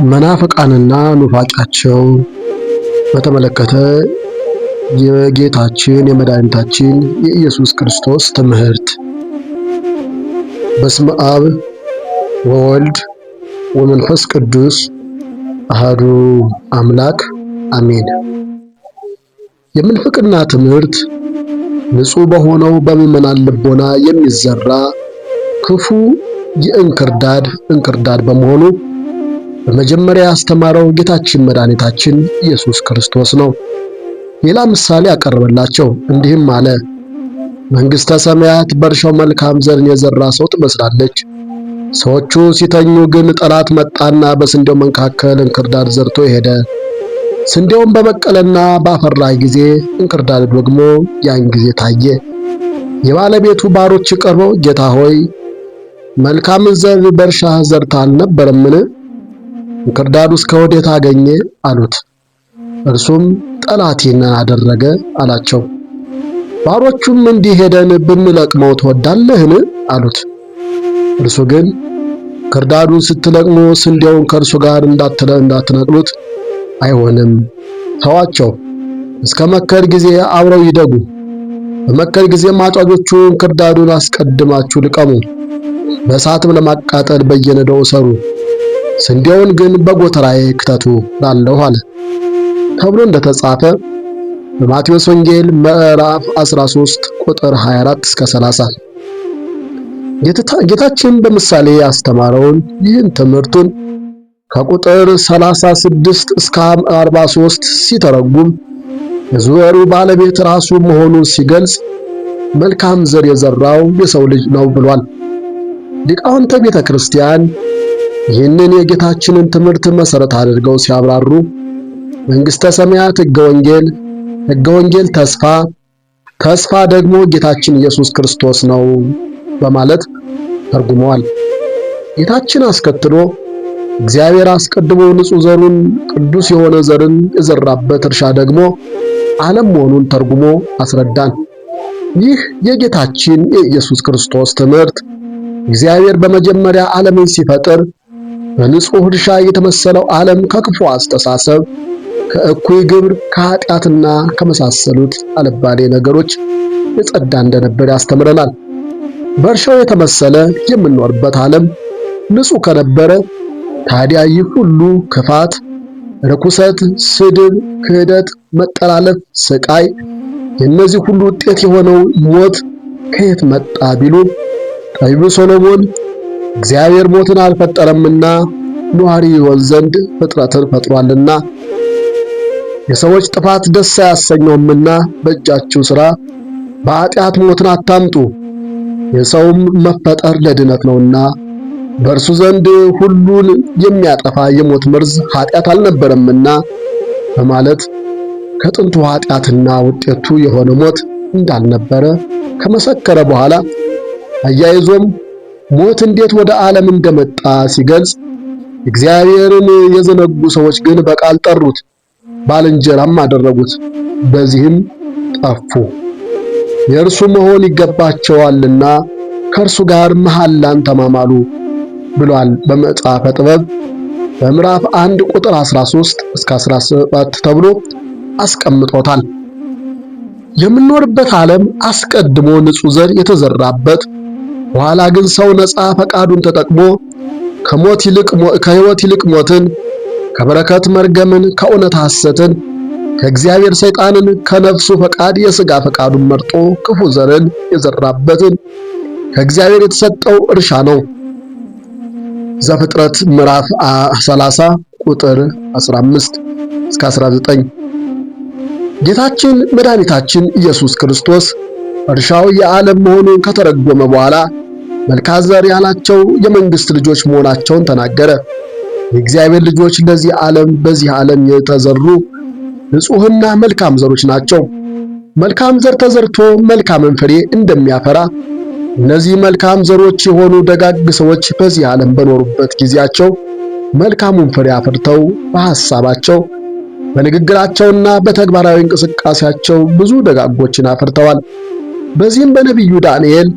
መናፍቃንና ኑፋቂያቸው በተመለከተ የጌታችን የመድኃኒታችን የኢየሱስ ክርስቶስ ትምህርት። በስመ አብ ወወልድ ወመንፈስ ቅዱስ አሐዱ አምላክ አሜን። የምንፍቅና ትምህርት ንጹሕ በሆነው በምዕመናን ልቦና የሚዘራ ክፉ እንክርዳድ በመሆኑ በመጀመሪያ ያስተማረው ጌታችን መድኃኒታችን ኢየሱስ ክርስቶስ ነው። ሌላ ምሳሌ ያቀረበላቸው እንዲህም አለ። መንግሥተ ሰማያት በእርሻው መልካም ዘርን የዘራ ሰው ትመስላለች። ሰዎቹ ሲተኙ ግን ጠላት መጣና በስንዴው መካከል እንክርዳድ ዘርቶ ሄደ። ስንዴውን በበቀለና ባፈራ ጊዜ እንክርዳድ ደግሞ ያን ጊዜ ታየ። የባለቤቱ ባሮች ቀርበው ጌታ ሆይ መልካም ዘር በእርሻህ ዘርተህ አልነበረምን? እንክርዳዱስ ከወዴት አገኘ አሉት። እርሱም ጠላቴን አደረገ አላቸው። ባሮቹም እንዲህ ሄደን ብንለቅመው ትወዳለህን አሉት። እርሱ ግን እንክርዳዱን ስትለቅሙ ስንዴውን ከእርሱ ጋር እንዳትነቅሉት አይሆንም፣ ተዋቸው። እስከ መከር ጊዜ አብረው ይደጉ። በመከር ጊዜም አጫጆቹ እንክርዳዱን አስቀድማችሁ ልቀሙ፣ በእሳትም ለማቃጠል በየነዶው እሰሩ፣ ስንዴውን ግን በጎተራዬ ክተቱ ላለሁ አለ ተብሎ እንደተጻፈ በማቴዎስ ወንጌል ምዕራፍ 13 ቁጥር 24 እስከ 30። ጌታችን በምሳሌ ያስተማረውን ይህን ትምህርቱን ከቁጥር 36 እስከ 43 ሲተረጉም የዘሩ ባለቤት ራሱ መሆኑን ሲገልጽ መልካም ዘር የዘራው የሰው ልጅ ነው ብሏል። ሊቃውንተ ቤተ ክርስቲያን ይህንን የጌታችንን ትምህርት መሰረት አድርገው ሲያብራሩ መንግሥተ ሰማያት ሕገ ወንጌል ተስፋ ደግሞ ጌታችን ኢየሱስ ክርስቶስ ነው በማለት ተርጉመዋል። ጌታችን አስከትሎ እግዚአብሔር አስቀድሞ ንጹሕ ዘሩን ቅዱስ የሆነ ዘርን የዘራበት እርሻ ደግሞ ዓለም መሆኑን ተርጉሞ አስረዳን። ይህ የጌታችን የኢየሱስ ክርስቶስ ትምህርት እግዚአብሔር በመጀመሪያ ዓለምን ሲፈጥር በንጹሕ እርሻ የተመሰለው ዓለም ከክፉ አስተሳሰብ፣ ከእኩይ ግብር፣ ከኃጢአትና ከመሳሰሉት አልባሌ ነገሮች የጸዳ እንደነበር ያስተምረናል። በእርሻው የተመሰለ የምንኖርበት ዓለም ንጹሕ ከነበረ ታዲያ ይህ ሁሉ ክፋት፣ ርኩሰት፣ ስድብ፣ ክህደት፣ መጠላለፍ፣ ስቃይ፣ የእነዚህ ሁሉ ውጤት የሆነው ሞት ከየት መጣ ቢሉ ጠቢቡ ሰሎሞን እግዚአብሔር ሞትን አልፈጠረምና ኗሪ ይሆን ዘንድ ፍጥረትን ፈጥሯልና የሰዎች ጥፋት ደስ አያሰኘውምና በእጃችሁ ሥራ በኃጢአት ሞትን አታምጡ፣ የሰውም መፈጠር ለድነት ነውና በእርሱ ዘንድ ሁሉን የሚያጠፋ የሞት መርዝ ኃጢአት አልነበረምና በማለት ከጥንቱ ኃጢአትና ውጤቱ የሆነ ሞት እንዳልነበረ ከመሰከረ በኋላ አያይዞም ሞት እንዴት ወደ ዓለም እንደመጣ ሲገልጽ እግዚአብሔርን የዘነጉ ሰዎች ግን በቃል ጠሩት፣ ባልንጀራም አደረጉት፣ በዚህም ጠፉ። የእርሱ መሆን ይገባቸዋልና ከእርሱ ጋር መሐላን ተማማሉ ብሏል በመጽሐፈ ጥበብ በምዕራፍ 1 ቁጥር 13 እስከ 17 ተብሎ አስቀምጦታል። የምንኖርበት ዓለም አስቀድሞ ንጹሕ ዘር የተዘራበት፣ በኋላ ግን ሰው ነፃ ፈቃዱን ተጠቅሞ ከሕይወት ይልቅ ሞትን፣ ከበረከት መርገምን፣ ከእውነት ሐሰትን፣ ከእግዚአብሔር ሰይጣንን፣ ከነፍሱ ፈቃድ የሥጋ ፈቃዱን መርጦ ክፉ ዘርን የዘራበትን ከእግዚአብሔር የተሰጠው እርሻ ነው። ዘፍጥረት ምዕራፍ 30 ቁጥር 15 እስከ 19። ጌታችን መድኃኒታችን ኢየሱስ ክርስቶስ እርሻው የዓለም መሆኑን ከተረጎመ በኋላ መልካም ዘር ያላቸው የመንግሥት ልጆች መሆናቸውን ተናገረ። የእግዚአብሔር ልጆች በዚህ ዓለም የተዘሩ ንጹሕና መልካም ዘሮች ናቸው። መልካም ዘር ተዘርቶ መልካምን ፍሬ እንደሚያፈራ እነዚህ መልካም ዘሮች የሆኑ ደጋግ ሰዎች በዚህ ዓለም በኖሩበት ጊዜያቸው መልካሙን ፍሬ አፍርተው በሐሳባቸው፣ በንግግራቸውና በተግባራዊ እንቅስቃሴያቸው ብዙ ደጋጎችን አፍርተዋል። በዚህም በነቢዩ ዳንኤል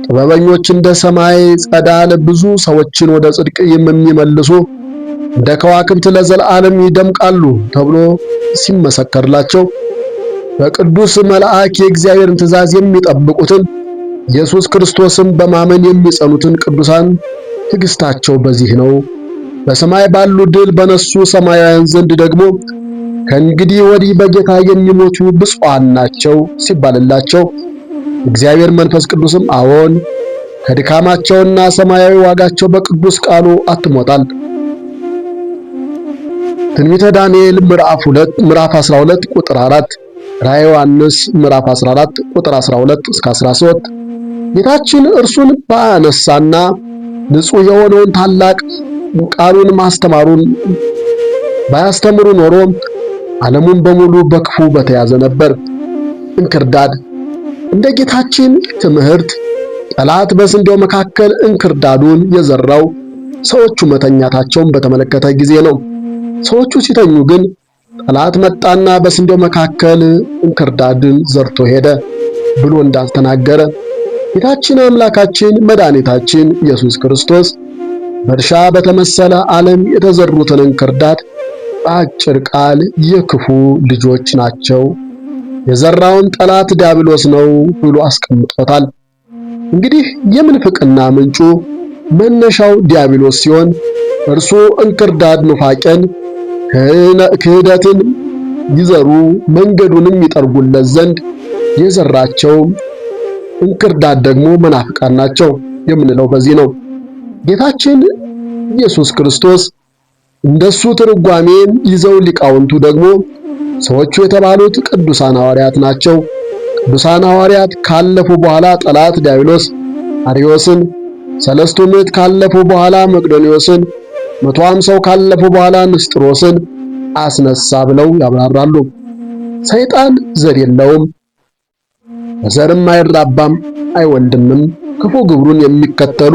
ጥበበኞች እንደ ሰማይ ጸዳል ብዙ ሰዎችን ወደ ጽድቅ የሚመልሱ እንደ ከዋክብት ለዘላለም ይደምቃሉ ተብሎ ሲመሰከርላቸው በቅዱስ መልአክ የእግዚአብሔርን ትእዛዝ የሚጠብቁትን ኢየሱስ ክርስቶስን በማመን የሚጸኑትን ቅዱሳን ትዕግስታቸው በዚህ ነው። በሰማይ ባሉ ድል በነሱ ሰማያውያን ዘንድ ደግሞ ከእንግዲህ ወዲህ በጌታ የሚሞቱ ብፁዓን ናቸው ሲባልላቸው እግዚአብሔር መንፈስ ቅዱስም አዎን ከድካማቸውና ሰማያዊ ዋጋቸው በቅዱስ ቃሉ አትሞታል። ትንቢተ ዳንኤል ምዕራፍ 12 ቁጥር 4፣ ራዕየ ዮሐንስ ምዕራፍ 14 ቁጥር 12 እስከ 13 ጌታችን እርሱን ባነሳና ንጹሕ የሆነውን ታላቅ ቃሉን ማስተማሩን ባያስተምሩ ኖሮ ዓለሙን በሙሉ በክፉ በተያዘ ነበር። እንክርዳድ እንደ ጌታችን ትምህርት ጠላት በስንዴው መካከል እንክርዳዱን የዘራው ሰዎቹ መተኛታቸውን በተመለከተ ጊዜ ነው። ሰዎቹ ሲተኙ ግን ጠላት መጣና በስንዴው መካከል እንክርዳድን ዘርቶ ሄደ ብሎ እንዳልተናገረ ጌታችን አምላካችን መድኃኒታችን ኢየሱስ ክርስቶስ በእርሻ በተመሰለ ዓለም የተዘሩትን እንክርዳድ በአጭር ቃል የክፉ ልጆች ናቸው፣ የዘራውን ጠላት ዲያብሎስ ነው ብሎ አስቀምጦታል። እንግዲህ የምንፍቅና ምንጩ መነሻው ዲያብሎስ ሲሆን እርሱ እንክርዳድ ኑፋቄን፣ ክህደትን ይዘሩ መንገዱንም ይጠርጉለት ዘንድ የዘራቸው እንክርዳድ ደግሞ መናፍቃን ናቸው የምንለው በዚህ ነው። ጌታችን ኢየሱስ ክርስቶስ እንደሱ ትርጓሜን ይዘው ሊቃውንቱ ደግሞ ሰዎቹ የተባሉት ቅዱሳን ሐዋርያት ናቸው። ቅዱሳን ሐዋርያት ካለፉ በኋላ ጠላት ዲያብሎስ አርዮስን፣ ሰለስቱ ምዕት ካለፉ በኋላ መቅዶንዮስን፣ 150 ካለፉ በኋላ ንስጥሮስን አስነሳ ብለው ያብራራሉ። ሰይጣን ዘር የለውም፣ በዘርም አይራባም አይወልድምም። ክፉ ግብሩን የሚከተሉ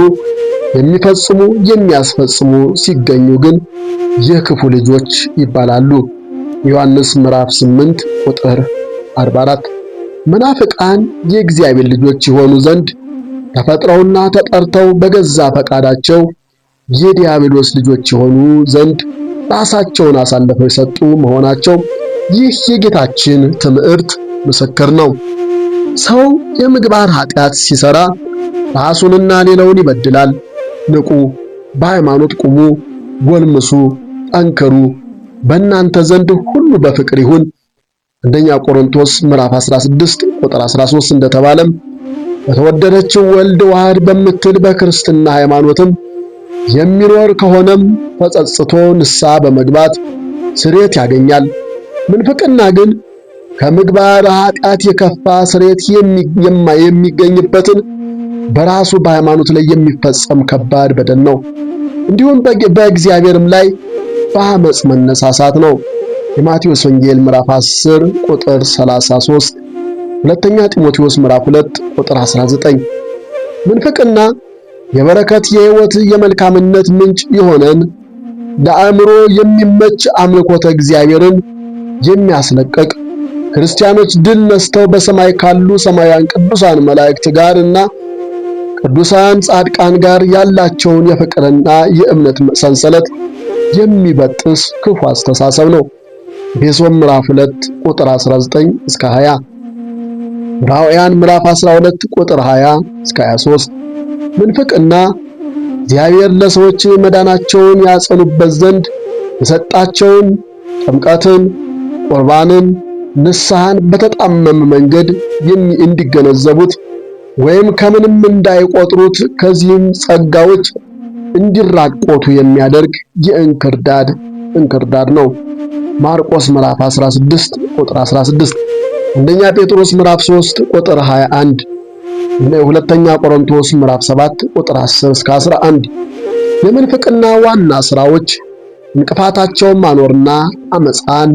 የሚፈጽሙ የሚያስፈጽሙ ሲገኙ ግን የክፉ ልጆች ይባላሉ። ዮሐንስ ምዕራፍ 8 ቁጥር 44። መናፍቃን የእግዚአብሔር ልጆች ይሆኑ ዘንድ ተፈጥረውና ተጠርተው በገዛ ፈቃዳቸው የዲያብሎስ ልጆች የሆኑ ዘንድ ራሳቸውን አሳልፈው የሰጡ መሆናቸው ይህ የጌታችን ትምህርት ምስክር ነው። ሰው የምግባር ኃጢአት ሲሰራ ራሱንና ሌላውን ይበድላል። ንቁ፣ በሃይማኖት ቁሙ፣ ጎልምሱ፣ ጠንክሩ፣ በእናንተ ዘንድ ሁሉ በፍቅር ይሁን። አንደኛ ቆሮንቶስ ምዕራፍ 16 ቁጥር 13 እንደተባለም በተወደደችው ወልድ ዋህድ በምትል በክርስትና ሃይማኖትም የሚኖር ከሆነም ተጸጽቶ ንስሐ በመግባት ስርየት ያገኛል። ምንፍቅና ግን ከምግባር ኃጢአት የከፋ ስርየት የሚገኝበትን በራሱ በሃይማኖት ላይ የሚፈጸም ከባድ በደል ነው። እንዲሁም በእግዚአብሔርም ላይ በአመጽ መነሳሳት ነው። የማቴዎስ ወንጌል ምዕራፍ 10 ቁጥር 33፣ ሁለተኛ ጢሞቴዎስ ምዕራፍ 2 ቁጥር 19። ምንፍቅና የበረከት የሕይወት የመልካምነት ምንጭ የሆነን ለአእምሮ የሚመች አምልኮተ እግዚአብሔርን የሚያስለቅቅ ክርስቲያኖች ድል ነስተው በሰማይ ካሉ ሰማያውያን ቅዱሳን መላእክት ጋር እና ቅዱሳን ጻድቃን ጋር ያላቸውን የፍቅርና የእምነት ሰንሰለት የሚበጥስ ክፉ አስተሳሰብ ነው። ኤፌሶን ምዕራፍ 2 ቁጥር 19 እስከ 20፣ ዕብራውያን ምዕራፍ 12 ቁጥር 20 እስከ 23። ምንፍቅና እግዚአብሔር ለሰዎች መዳናቸውን ያጸኑበት ዘንድ የሰጣቸውን ጥምቀትን፣ ቁርባንን፣ ንስሐን በተጣመመ መንገድ እንዲገነዘቡት ወይም ከምንም እንዳይቆጥሩት ከዚህም ጸጋዎች እንዲራቆቱ የሚያደርግ እንክርዳድ ነው። ማርቆስ ምዕራፍ 16 ቁጥር 16፣ አንደኛ ጴጥሮስ ምዕራፍ 3 ቁጥር 21፣ ሁለተኛ ቆሮንቶስ ምዕራፍ 7 ቁጥር 10 እስከ 11። የምንፍቅና ዋና ሥራዎች እንቅፋታቸውን ማኖርና አመፃን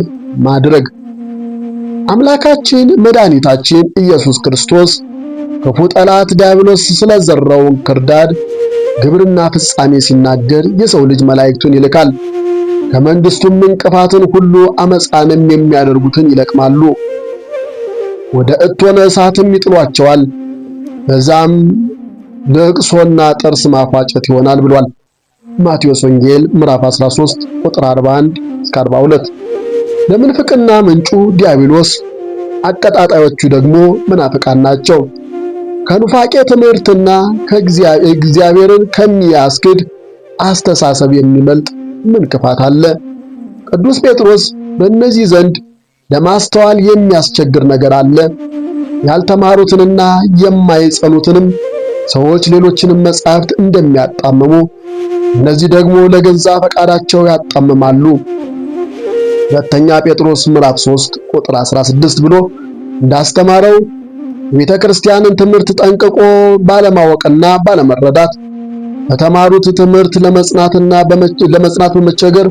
ማድረግ። አምላካችን መድኃኒታችን ኢየሱስ ክርስቶስ ክፉ ጠላት ዲያብሎስ ስለዘራው እንክርዳድ ግብርና ፍጻሜ ሲናገር የሰው ልጅ መላእክቱን ይልካል፣ ከመንግስቱም እንቅፋትን ሁሉ አመፃንም የሚያደርጉትን ይለቅማሉ፣ ወደ እቶነ እሳትም ይጥሏቸዋል፣ በዛም ለቅሶና ጥርስ ማፋጨት ይሆናል ብሏል። ማቴዎስ ወንጌል ምዕራፍ 13 ቁጥር 41 እስከ 42። ለምንፍቅና ምንጩ ዲያብሎስ፣ አቀጣጣዮቹ ደግሞ መናፍቃን ናቸው። ከኑፋቄ ትምህርትና እግዚአብሔርን ከሚያስክድ አስተሳሰብ የሚበልጥ ምን ክፋት አለ? ቅዱስ ጴጥሮስ በእነዚህ ዘንድ ለማስተዋል የሚያስቸግር ነገር አለ። ያልተማሩትንና የማይጸኑትንም ሰዎች ሌሎችንም መጻሕፍት እንደሚያጣምሙ እነዚህ ደግሞ ለገዛ ፈቃዳቸው ያጣምማሉ። ሁለተኛ ጴጥሮስ ምዕራፍ 3 ቁጥር 16 ብሎ እንዳስተማረው የቤተ ክርስቲያንን ትምህርት ጠንቅቆ ባለማወቅና ባለመረዳት በተማሩት ትምህርት ለመጽናት በመቸገር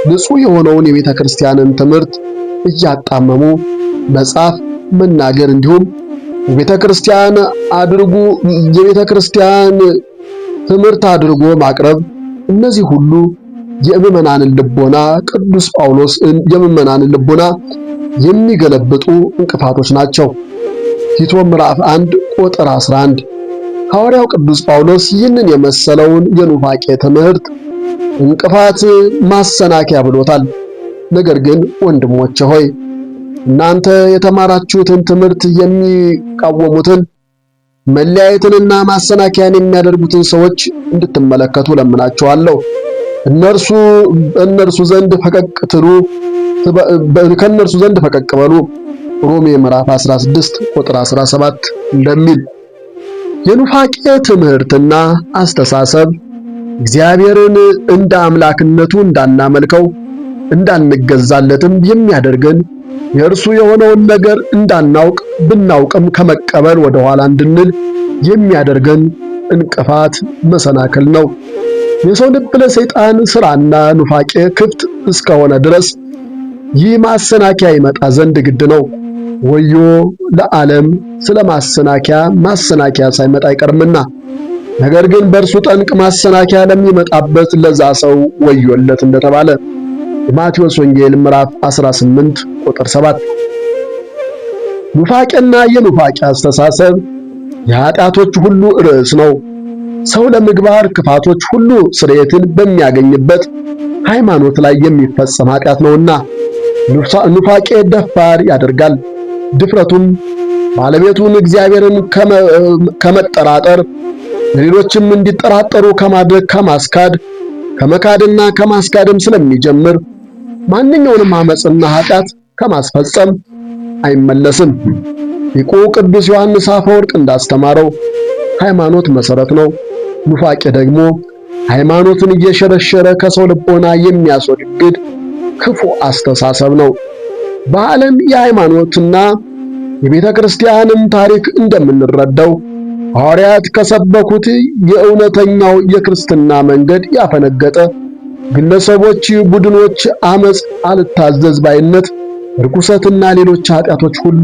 ንጹሕ የሆነውን የቤተ ክርስቲያንን ትምህርት እያጣመሙ መጻፍ፣ መናገር እንዲሁም የቤተ ክርስቲያን ትምህርት አድርጎ ማቅረብ፣ እነዚህ ሁሉ የምዕመናንን ልቦና ቅዱስ ጳውሎስ የምዕመናንን ልቦና የሚገለብጡ እንቅፋቶች ናቸው። ቲቶ ምዕራፍ 1 ቁጥር 11። ሐዋርያው ቅዱስ ጳውሎስ ይህንን የመሰለውን የኑፋቄ ትምህርት እንቅፋት፣ ማሰናከያ ብሎታል። ነገር ግን ወንድሞቼ ሆይ እናንተ የተማራችሁትን ትምህርት የሚቃወሙትን መለያየትንና ማሰናከያን የሚያደርጉትን ሰዎች እንድትመለከቱ ለምናችኋለሁ። ከእነርሱ ዘንድ ፈቀቅ በሉ። ሮሜ ምዕራፍ 16 ቁጥር 17 እንደሚል የኑፋቄ ትምህርትና አስተሳሰብ እግዚአብሔርን እንደ አምላክነቱ እንዳናመልከው እንዳንገዛለትም የሚያደርገን የእርሱ የሆነውን ነገር እንዳናውቅ ብናውቅም ከመቀበል ወደ ኋላ እንድንል የሚያደርገን እንቅፋት መሰናክል ነው። የሰው ልብ ለሰይጣን ሥራና ኑፋቄ ክፍት እስከሆነ ድረስ ይህ ማሰናከያ ይመጣ ዘንድ ግድ ነው። ወዮ ለዓለም ስለ ማሰናከያ ሳይመጣ አይቀርምና። ነገር ግን በእርሱ ጠንቅ ማሰናከያ ለሚመጣበት ለዛ ሰው ወዮለት እንደተባለ የማቴዎስ ወንጌል ምዕራፍ 18 ቁጥር 7። ኑፋቄና የኑፋቄ አስተሳሰብ የኃጢአቶች ሁሉ ርዕስ ነው። ሰው ለምግባር ክፋቶች ሁሉ ስርየትን በሚያገኝበት ሃይማኖት ላይ የሚፈጸም ኃጢአት ነውና ኑፋቄ ደፋር ያደርጋል። ድፍረቱም ባለቤቱን እግዚአብሔርን ከመጠራጠር ሌሎችም እንዲጠራጠሩ ከማድረግ ከመካድና ከማስካድም ስለሚጀምር ማንኛውንም አመጽና ኃጢአት ከማስፈጸም አይመለስም። ሊቁ ቅዱስ ዮሐንስ አፈወርቅ እንዳስተማረው ሃይማኖት መሰረት ነው። ኑፋቄ ደግሞ ሃይማኖትን እየሸረሸረ ከሰው ልቦና የሚያስወግድ ክፉ አስተሳሰብ ነው። በዓለም የሃይማኖትና የቤተ ክርስቲያንን ታሪክ እንደምንረዳው ሐዋርያት ከሰበኩት የእውነተኛው የክርስትና መንገድ ያፈነገጠ ግለሰቦች፣ ቡድኖች አመጽ፣ አልታዘዝ ባይነት፣ ርኩሰትና ሌሎች ኃጢአቶች ሁሉ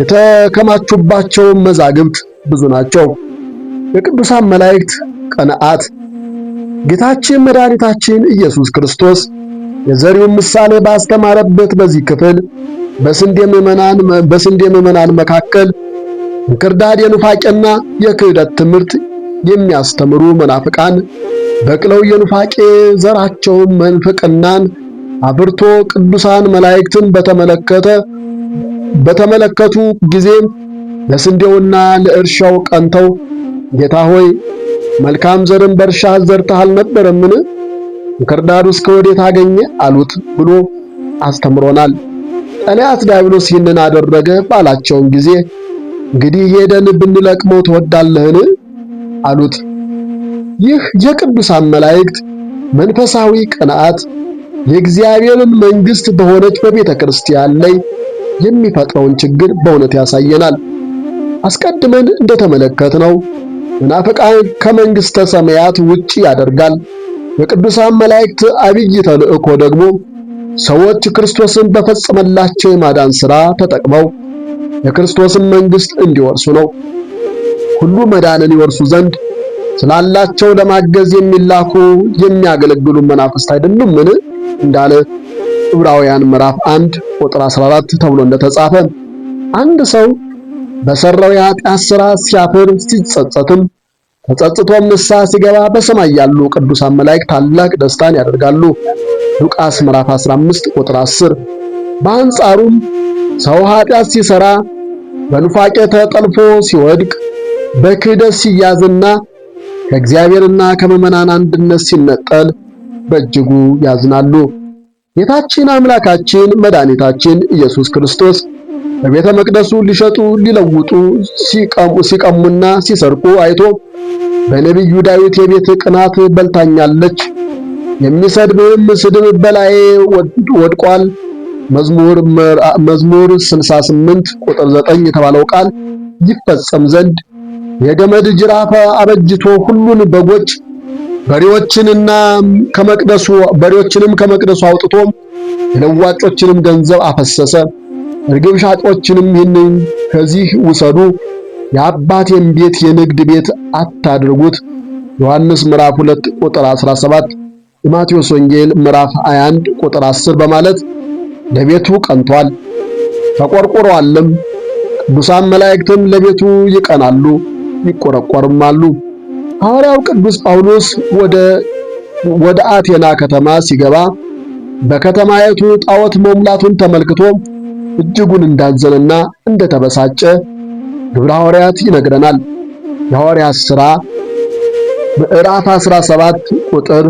የተከማቹባቸው መዛግብት ብዙ ናቸው። የቅዱሳን መላእክት ቀንዓት ጌታችን መድኃኒታችን ኢየሱስ ክርስቶስ የዘሪውን ምሳሌ ባስተማረበት በዚህ ክፍል በስንዴ ምዕመናን መካከል እንክርዳድ የኑፋቄና የክህደት ትምህርት የሚያስተምሩ መናፍቃን በቅለው የኑፋቄ ዘራቸውን መንፍቅናን አብርቶ ቅዱሳን መላእክትን በተመለከቱ ጊዜ ለስንዴውና ለእርሻው ቀንተው ጌታ ሆይ መልካም ዘርን በእርሻ ዘርተህ አልነበረምን? እንክርዳዱስ ከወዴት አገኘ አሉት ብሎ አስተምሮናል። ጠላት ዲያብሎስ ይህንን አደረገ ባላቸውን ጊዜ እንግዲህ ሄደን ብንለቅመው ትወዳለህን አሉት። ይህ የቅዱሳን መላእክት መንፈሳዊ ቅንዓት የእግዚአብሔርን መንግሥት በሆነች በቤተ ክርስቲያን ላይ የሚፈጥረውን ችግር በእውነት ያሳየናል። አስቀድመን እንደተመለከትነው መናፍቃን ከመንግሥተ ሰማያት ውጪ ያደርጋል። የቅዱሳን መላእክት አብይ ተልእኮ ደግሞ ሰዎች ክርስቶስን በፈጸመላቸው የማዳን ሥራ ተጠቅመው የክርስቶስን መንግሥት እንዲወርሱ ነው። ሁሉ መዳንን ይወርሱ ዘንድ ስላላቸው ለማገዝ የሚላኩ የሚያገለግሉ መናፍስት አይደሉምን እንዳለ ዕብራውያን ምዕራፍ 1 ቁጥር 14 ተብሎ እንደተጻፈ አንድ ሰው በሰራው የኃጢአት ሥራ ሲያፍር ሲጸጸትም ተጸጽቶም ንስሐ ሲገባ በሰማይ ያሉ ቅዱሳን መላእክት ታላቅ ደስታን ያደርጋሉ። ሉቃስ ምዕራፍ 15 ቁጥር 10። በአንጻሩም ሰው ኃጢአት ሲሰራ በኑፋቄ ተጠልፎ ሲወድቅ በክህደት ሲያዝና ከእግዚአብሔርና ከምዕመናን አንድነት ሲነጠል በእጅጉ ያዝናሉ። ጌታችን አምላካችን መድኃኒታችን ኢየሱስ ክርስቶስ በቤተ መቅደሱ ሊሸጡ ሊለውጡ ሲቀሙና ሲሰርቁ አይቶ በነቢዩ ዳዊት የቤት ቅናት በልታኛለች፣ የሚሰድብም ስድብ በላዬ ወድቋል፣ መዝሙር 68 ቁጥር 9 የተባለው ቃል ይፈጸም ዘንድ የገመድ ጅራፍ አበጅቶ ሁሉን በጎች በሬዎችንም ከመቅደሱ አውጥቶ የለዋጮችንም ገንዘብ አፈሰሰ። እርግብ ሻጮችንም ይህንን ከዚህ ውሰዱ፣ የአባቴን ቤት የንግድ ቤት አታድርጉት። ዮሐንስ ምዕራፍ 2 ቁጥር 17፣ የማቴዎስ ወንጌል ምዕራፍ 21 ቁጥር 10 በማለት ለቤቱ ቀንቷል፣ ተቆርቆሯልም። ቅዱሳን መላእክትም ለቤቱ ይቀናሉ፣ ይቆረቆርማሉ። ሐዋርያው ቅዱስ ጳውሎስ ወደ አቴና ከተማ ሲገባ በከተማይቱ ጣዖት መሙላቱን ተመልክቶ እጅጉን እንዳዘነና እንደተበሳጨ ግብረ ሐዋርያት ይነግረናል። የሐዋርያት ሥራ ምዕራፍ 17 ቁጥር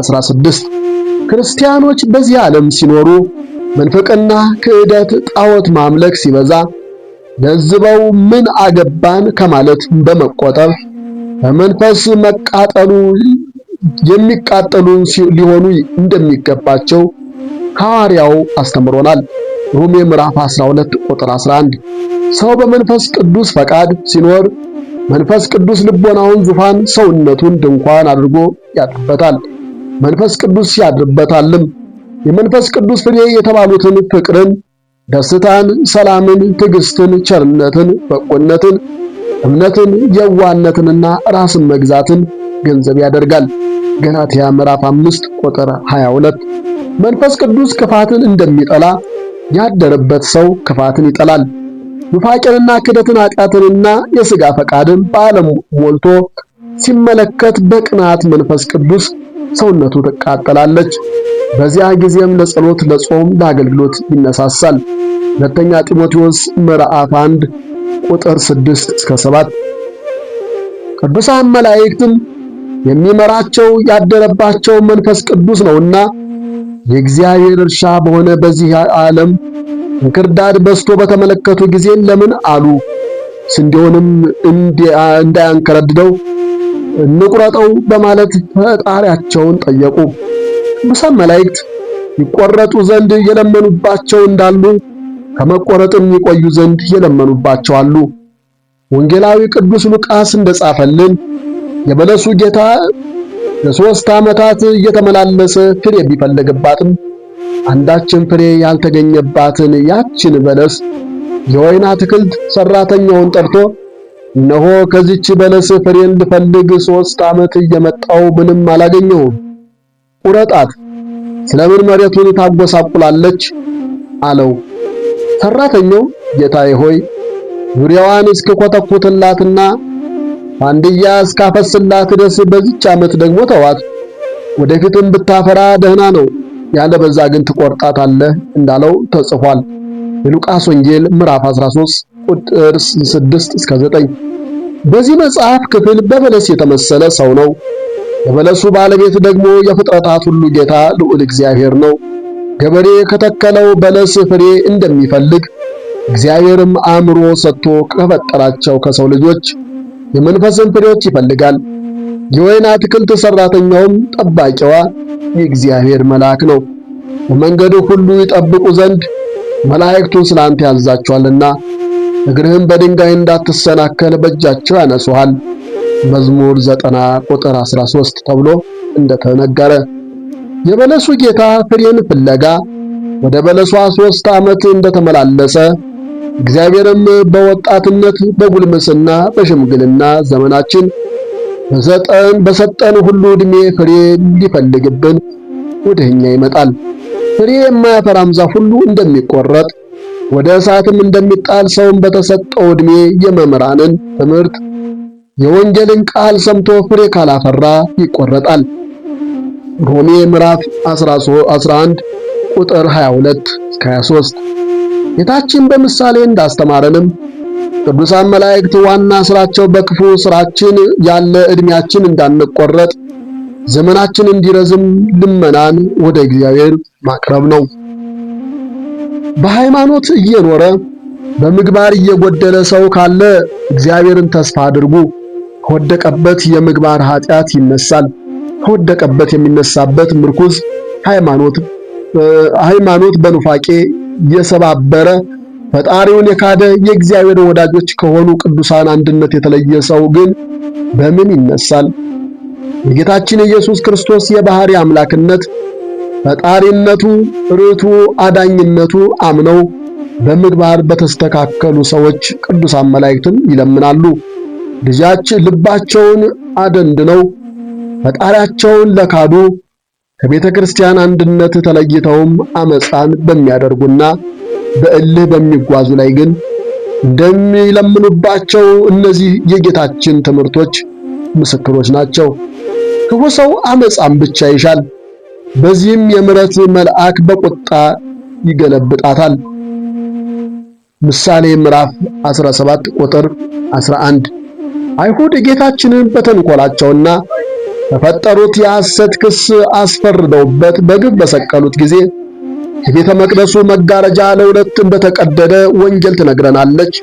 16። ክርስቲያኖች በዚህ ዓለም ሲኖሩ መንፈቅና ክህደት፣ ጣዖት ማምለክ ሲበዛ ለዝበው ምን አገባን ከማለት በመቆጠብ በመንፈስ የሚቃጠሉ ሊሆኑ እንደሚገባቸው ሐዋርያው አስተምሮናል። ሮሜ ምዕራፍ 12 ቁጥር 11። ሰው በመንፈስ ቅዱስ ፈቃድ ሲኖር መንፈስ ቅዱስ ልቦናውን ዙፋን፣ ሰውነቱን ድንኳን አድርጎ ያድርበታል። መንፈስ ቅዱስ ያድርበታልም። የመንፈስ ቅዱስ ፍሬ የተባሉትን ፍቅርን፣ ደስታን፣ ሰላምን፣ ትዕግስትን፣ ቸርነትን፣ በጎነትን፣ እምነትን፣ የዋህነትንና ራስን መግዛትን ገንዘብ ያደርጋል። ገላትያ ምዕራፍ 5 ቁጥር 22። መንፈስ ቅዱስ ክፋትን እንደሚጠላ ያደረበት ሰው ክፋትን ይጠላል። ኑፋቄንና ክደትን፣ ኃጢአትንና የሥጋ ፈቃድን በዓለም ሞልቶ ሲመለከት በቅናት መንፈስ ቅዱስ ሰውነቱ ትቃጠላለች። በዚያ ጊዜም ለጸሎት፣ ለጾም፣ ለአገልግሎት ይነሳሳል። ሁለተኛ ጢሞቴዎስ ምዕራፍ 1 ቁጥር 6 እስከ 7። ቅዱሳን መላእክትም የሚመራቸው ያደረባቸው መንፈስ ቅዱስ ነውና የእግዚአብሔር እርሻ በሆነ በዚህ ዓለም እንክርዳድ በስቶ በተመለከቱ ጊዜ ለምን አሉ ስንዴውንም እንዳያንከረድደው እንቁረጠው በማለት ፈጣሪያቸውን ጠየቁ። ቅዱሳን መላእክት ይቆረጡ ዘንድ የለመኑባቸው እንዳሉ ከመቆረጥም ይቆዩ ዘንድ የለመኑባቸው አሉ። ወንጌላዊ ቅዱስ ሉቃስ እንደጻፈልን የበለሱ ጌታ ለ3 ዓመታት እየተመላለሰ ፍሬ ቢፈልግባትም አንዳችን ፍሬ ያልተገኘባትን ያችን በለስ የወይን አትክልት ሰራተኛውን ጠርቶ እነሆ ከዚች በለስ ፍሬን ልፈልግ 3 ዓመት እየመጣው ምንም አላገኘሁም፣ ቁረጣት፣ ስለምን መሬቱን ታጎሳቁላለች አለው። ሰራተኛው ጌታዬ ሆይ ዙሪያዋን እስክኮተኩትላትና ፋንድያ እስካፈስላት ድረስ በዚች ዓመት ደግሞ ተዋት፣ ወደፊትም ብታፈራ ደህና ነው፣ ያለበዛ ግን ትቆርጣታለህ እንዳለው ተጽፏል። የሉቃስ ወንጌል ምዕራፍ 13 ቁጥር 6 እስከ 9። በዚህ መጽሐፍ ክፍል በበለስ የተመሰለ ሰው ነው። የበለሱ ባለቤት ደግሞ የፍጥረታት ሁሉ ጌታ ልዑል እግዚአብሔር ነው። ገበሬ ከተከለው በለስ ፍሬ እንደሚፈልግ እግዚአብሔርም አእምሮ ሰጥቶ ከፈጠራቸው ከሰው ልጆች የመንፈስን ፍሬዎች ይፈልጋል። የወይን አትክልት ሰራተኛውም ጠባቂዋ የእግዚአብሔር መልአክ ነው። በመንገዱ ሁሉ ይጠብቁ ዘንድ መላእክቱን ስላንተ ያዛቸዋልና እግርህም በድንጋይ እንዳትሰናከል በእጃቸው ያነሱሃል። መዝሙር 90 ቁጥር 13 ተብሎ እንደተነገረ የበለሱ ጌታ ፍሬን ፍለጋ ወደ በለሷ 3 ዓመት እንደተመላለሰ እግዚአብሔርም በወጣትነት በጉልምስና በሽምግልና ዘመናችን በሰጠን ሁሉ ዕድሜ ፍሬ ሊፈልግብን ወደኛ ይመጣል። ፍሬ የማያፈራም ዛፍ ሁሉ እንደሚቆረጥ ወደ እሳትም እንደሚጣል ሰውም በተሰጠው ዕድሜ የመምህራንን ትምህርት የወንጌልን ቃል ሰምቶ ፍሬ ካላፈራ ይቆረጣል። ሮሜ ምዕራፍ 11 ቁጥር 22 እስከ 23። ጌታችን በምሳሌ እንዳስተማረንም ቅዱሳን መላእክት ዋና ስራቸው በክፉ ስራችን ያለ ዕድሜያችን እንዳንቆረጥ ዘመናችን እንዲረዝም ልመናን ወደ እግዚአብሔር ማቅረብ ነው። በሃይማኖት እየኖረ በምግባር እየጎደለ ሰው ካለ እግዚአብሔርን ተስፋ አድርጉ። ከወደቀበት የምግባር ኃጢአት ይነሳል። ከወደቀበት የሚነሳበት ምርኩዝ ሃይማኖት በኑፋቄ የሰባበረ ፈጣሪውን የካደ የእግዚአብሔር ወዳጆች ከሆኑ ቅዱሳን አንድነት የተለየ ሰው ግን በምን ይነሳል? የጌታችን ኢየሱስ ክርስቶስ የባህሪ አምላክነት ፈጣሪነቱ፣ ርቱዕ አዳኝነቱ አምነው በምግባር በተስተካከሉ ሰዎች ቅዱሳን መላእክትን ይለምናሉ። ልባቸውን አደንድነው ፈጣሪያቸውን ለካዱ ከቤተ ክርስቲያን አንድነት ተለይተውም አመፃን በሚያደርጉና በእልህ በሚጓዙ ላይ ግን እንደሚለምኑባቸው እነዚህ የጌታችን ትምህርቶች ምስክሮች ናቸው። ክፉ ሰው አመፃን ብቻ ይሻል፣ በዚህም የምሕረት መልአክ በቁጣ ይገለብጣታል። ምሳሌ ምዕራፍ 17 ቁጥር 11። አይሁድ ጌታችንን በተንኮላቸውና በፈጠሩት የሐሰት ክስ አስፈርደውበት በግፍ በሰቀሉት ጊዜ የቤተ መቅደሱ መጋረጃ ለሁለት እንደተቀደደ ወንጌል ትነግረናለች።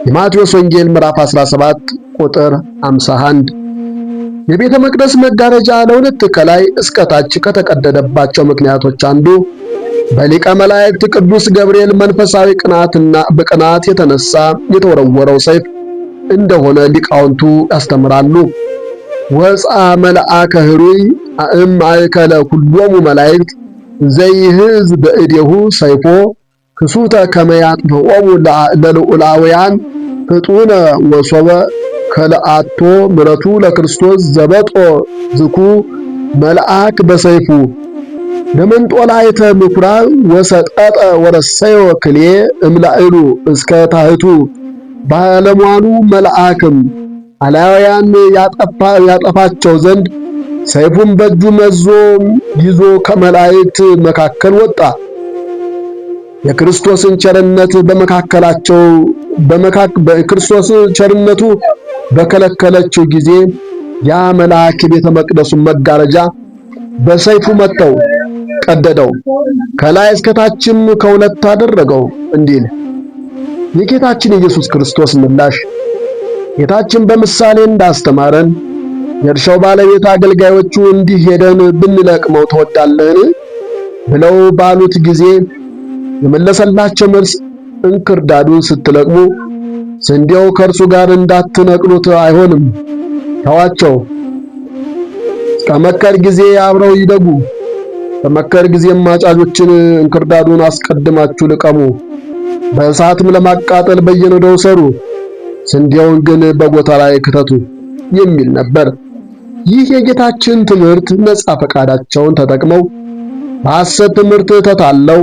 የማቴዎስ ወንጌል ምዕራፍ 17 ቁጥር 51። የቤተ መቅደስ መጋረጃ ለሁለት ከላይ እስከ ታች ከተቀደደባቸው ምክንያቶች አንዱ በሊቀ መላእክት ቅዱስ ገብርኤል መንፈሳዊ ቅናት የተነሳ የተወረወረው ሰይፍ እንደሆነ ሊቃውንቱ ያስተምራሉ። ወፃ መልአከ ኅሩይ አእም ማእከለ ኩሎሙ መላእክት ዘይህዝ በእዴሁ ሰይፎ ክሱተ ከመያጥፍኦሙ ለልዑላውያን ፍጡነ ወሶበ ከለአቶ ምረቱ ለክርስቶስ ዘበጦ ዝኩ መልአክ በሰይፉ ለመንጦላይተ ምኵራብ ወሰጠጠ ወረሰዮ ክልኤ እምላእሉ እስከ ታህቱ ባለሟሉ መልአክም አላውያን ያጠፋቸው ዘንድ ሰይፉን በእጁ መዞ ይዞ ከመላእክት መካከል ወጣ። የክርስቶስን ቸርነት በክርስቶስ ቸርነቱ በከለከለችው ጊዜ ያ መልአክ የቤተ መቅደሱን መጋረጃ በሰይፉ መተው ቀደደው፣ ከላይ እስከ ታችም ከሁለት አደረገው እንዲል የጌታችን ኢየሱስ ክርስቶስ ምላሽ። ጌታችን በምሳሌ እንዳስተማረን የእርሻው ባለቤት አገልጋዮቹ እንዲህ ሄደን ብንለቅመው ትወዳለህን ብለው ባሉት ጊዜ የመለሰላቸው መልስ እንክርዳዱን ስትለቅሙ ስንዴው ከእርሱ ጋር እንዳትነቅሉት አይሆንም፣ ተዋቸው። ከመከር ጊዜ አብረው ይደጉ። በመከር ጊዜም አጫጆችን እንክርዳዱን አስቀድማችሁ ልቀሙ፣ በእሳትም ለማቃጠል በየነዶው ሰሩ፣ ስንዴውን ግን በጎታ ላይ ክተቱ የሚል ነበር። ይህ የጌታችን ትምህርት ነጻ ፈቃዳቸውን ተጠቅመው በሐሰት ትምህርት ተታለው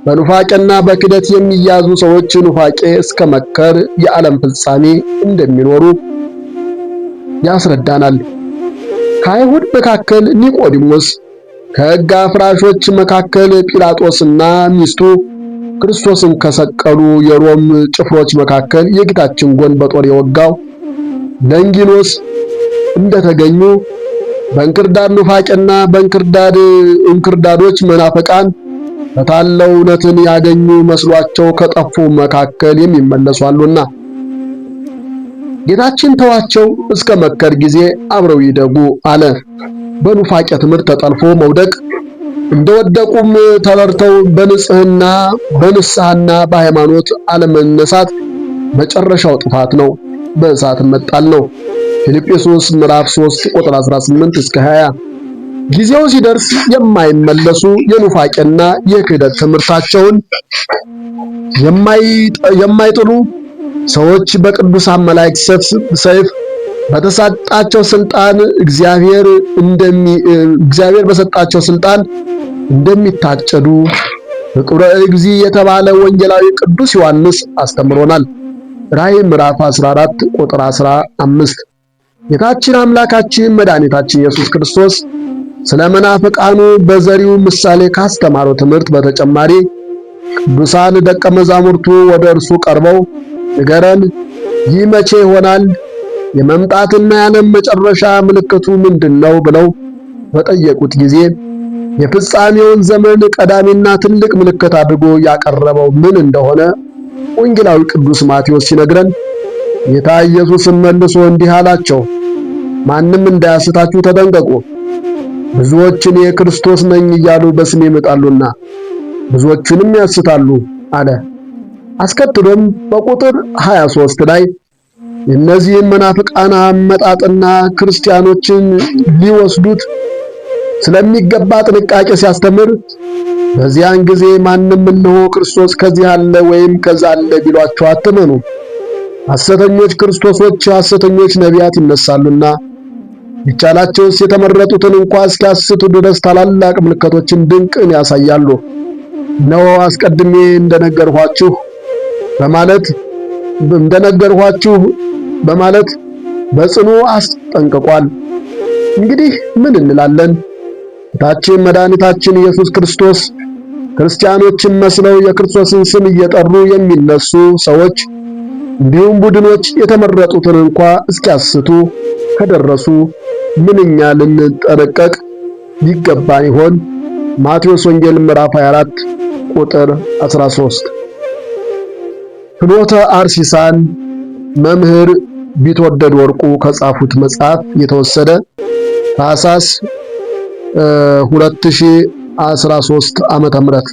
በኑፋቄና በክደት የሚያዙ ሰዎች ኑፋቄ እስከ መከር የዓለም ፍጻሜ እንደሚኖሩ ያስረዳናል። ከአይሁድ መካከል ኒቆዲሞስ፣ ከሕግ አፍራሾች መካከል ጲላጦስና ሚስቱ ክርስቶስን ከሰቀሉ የሮም ጭፍሮች መካከል የጌታችን ጎን በጦር የወጋው ለንጊኖስ እንደተገኙ በእንክርዳድ ኑፋቄና እንክርዳዶች መናፍቃን በታለው እውነትን ያገኙ መስሏቸው ከጠፉ መካከል የሚመለሱ አሉና ጌታችን ተዋቸው፣ እስከ መከር ጊዜ አብረው ይደጉ አለ። በኑፋቄ ትምህርት ተጠልፎ መውደቅ እንደወደቁም ተረድተው በንስሐና በሃይማኖት አለመነሳት መጨረሻው ጥፋት ነው፣ በእሳት መጣል ነው። ፊልጵስዩስ ምዕራፍ 3 ቁጥር 18 እስከ 20። ጊዜው ሲደርስ የማይመለሱ የኑፋቄና የክህደት ትምህርታቸውን የማይጥሉ ሰዎች በቅዱሳን መላእክት ሰይፍ በተሰጣቸው ስልጣን እግዚአብሔር በሰጣቸው ስልጣን እንደሚታጨዱ ፍቁረ እግዚእ የተባለ ወንጌላዊ ቅዱስ ዮሐንስ አስተምሮናል። ራእይ ምዕራፍ 14 ቁጥር 15። ጌታችን አምላካችን መድኃኒታችን ኢየሱስ ክርስቶስ ስለ መናፍቃኑ በዘሪው ምሳሌ ካስተማረው ትምህርት በተጨማሪ ቅዱሳን ደቀ መዛሙርቱ ወደ እርሱ ቀርበው ንገረን፣ ይህ መቼ ይሆናል? የመምጣትና የዓለም መጨረሻ ምልክቱ ምንድነው? ብለው በጠየቁት ጊዜ የፍጻሜውን ዘመን ቀዳሚና ትልቅ ምልክት አድርጎ ያቀረበው ምን እንደሆነ ወንጌላዊ ቅዱስ ማቴዎስ ሲነግረን ጌታ ኢየሱስም መልሶ እንዲህ አላቸው፣ ማንም እንዳያስታችሁ ተጠንቀቁ። ብዙዎች እኔ ክርስቶስ ነኝ እያሉ በስሜ ይመጣሉና ብዙዎቹንም ያስታሉ አለ። አስከትሎም በቁጥር 23 ላይ የእነዚህን መናፍቃን አመጣጥና ክርስቲያኖችን ሊወስዱት ስለሚገባ ጥንቃቄ ሲያስተምር በዚያን ጊዜ ማንም እነሆ ክርስቶስ ከዚህ አለ ወይም ከዛ አለ ቢሏችሁ አትመኑ። ሐሰተኞች ክርስቶሶች፣ ሐሰተኞች ነቢያት ይነሳሉና ቢቻላቸውስ የተመረጡትን እንኳን እስኪያስቱ ድረስ ታላላቅ ምልክቶችን ድንቅን ያሳያሉ። እነሆ አስቀድሜ እንደነገርኋችሁ በማለት በጽኑ አስጠንቅቋል። እንግዲህ ምን እንላለን? ጌታችን መድኃኒታችን ኢየሱስ ክርስቶስ ክርስቲያኖችን መስለው የክርስቶስን ስም እየጠሩ የሚነሱ ሰዎች እንዲሁም ቡድኖች የተመረጡትን እንኳ እስኪያስቱ ከደረሱ ምንኛ ልንጠነቀቅ ይገባን ይሆን? ማቴዎስ ወንጌል ምዕራፍ 24 ቁጥር 13። ፍኖተ አርሲሳን መምህር ቢትወደድ ወርቁ ከጻፉት መጽሐፍ የተወሰደ ታኅሳስ 2013 ዓመተ ምህረት